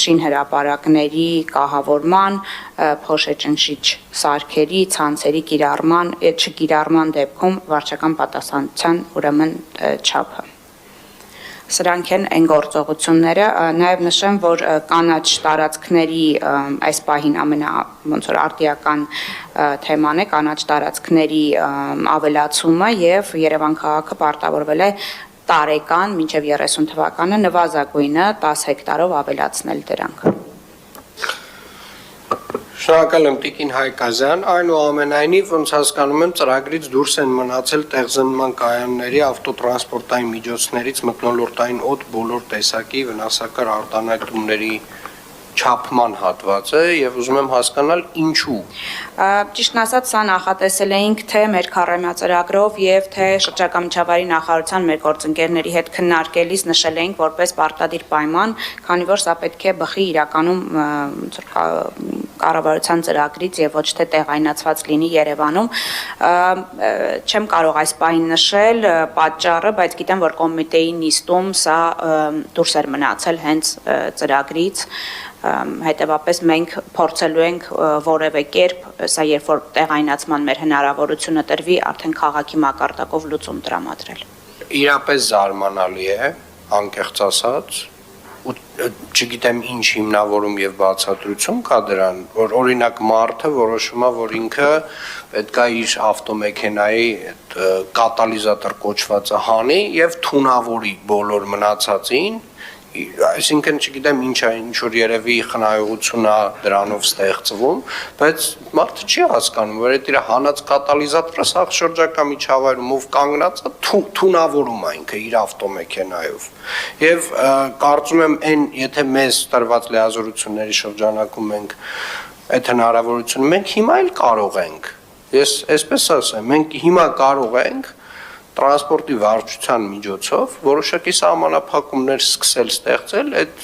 շինհրապարակների կահավորման, փոշեճնշիչ սարքերի, ցանցերի չկիրառման դեպքում վարչական պատասխանատվության ուրեմն չափը։ Սրանք են այն գործողությունները, նաև նշեմ, որ կանաչ տարածքների այս պահին ամենաարտիական թեման է կանաչ տարածքների ավելացումը եւ Երևան քաղաքը պարտավորվել է տարեկան մինչև 30 թվականը նվազագույնը 10 հեկտարով ավելացնել դրանք։ Շնորհակալ եմ Տիկին Հայկազյան, այնուամենայնիվ ոնց հասկանում եմ ծրագրից դուրս են մնացել տեղզնման կայանների ավտոտրանսպորտային միջոցներից մթնոլորտային օդ բոլոր տեսակի վնասակար արտանետումների չափման հատվածը եւ ուզում եմ հասկանալ ինչու։ Ճիշտն ասած, սա նախատեսել էինք թե մեր քառամյա եւ թե շրջակա միջավայրի նախարարության մեր գործընկերների հետ քննարկելիս նշել էինք որպես պարտադիր պայման, քանի որ սա պետք է բխի իրականում կառավարության ծրագրից եւ ոչ թե տեղայնացված լինի Երևանում։ Չեմ կարող այս պահին նշել պատճառը, բայց գիտեմ, որ կոմիտեի նիստում սա դուրս էր մնացել հենց ծրագրից։ Հետևաբար մենք փորձելու ենք որևէ կերպ, սա երբ որ տեղայնացման մեր հնարավորությունը տրվի, արդեն քաղաքի մակարդակով լուծում տրամադրել։ Իրապես զարմանալի է, անկեղծ ասած, ու չգիտեմ ինչ հիմնավորում եւ բացատրություն կա դրան, որ օրինակ մարդը որոշում է, որ ինքը պետք է իր ավտոմեքենայի կատալիզատոր կոչվածը հանի եւ թունավորի բոլոր մնացածին, այսինքն չգիտեմ ինչ որ երևի խնայողություն է դրանով ստեղծվում, բայց մարդը չի հասկանում, որ այդ իր հանած կատալիզատորը սա շրջակա միջավայրում ով կանգնած է թունավորում է ինքը իր ավտոմեքենայով։ Եվ կարծում եմ այն, եթե մեզ տրված լիազորությունների շրջանակում մենք այդ հնարավորությունը մենք հիմա էլ կարող ենք։ Ես այսպես ասեմ, մենք հիմա կարող ենք տրանսպորտի վարչության միջոցով որոշակի սահմանափակումներ սկսել ստեղծել այդ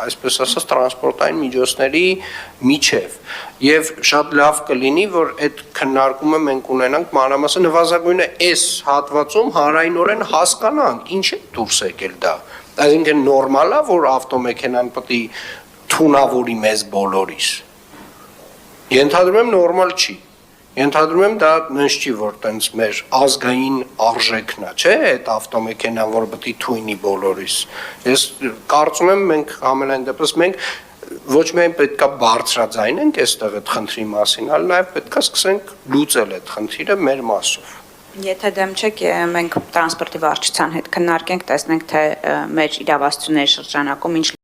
այսպես ասած տրանսպորտային միջոցների միջև եւ շատ լավ կլինի որ այդ քննարկումը մենք ունենանք մանրամասն նվազագույնը այս հատվածում հանրայնորեն հասկանանք ինչ է դուրս եկել դա այսինքն նորմալ է որ ավտոմեքենան պետք է թունավորի մեզ բոլորիս ենթադրում եմ նորմալ չի Ենթադրում եմ դա նենց չի, որ տենց մեր ազգային արժեքն է, չէ, այդ ավտոմեքենան, որ պետք է թույնի բոլորիս։ Ես կարծում եմ մենք ամենայն դեպս մենք ոչ միայն պետք է բարձրաձայնենք այստեղ այդ խնդրի մասին, այլ նաև պետք է սկսենք լուծել այդ խնդիրը մեր մասով։ Եթե դեմ չեք, մենք տրանսպորտի վարչության հետ քննարկենք, տեսնենք թե մեր իրավասությունների շրջանակում ինչ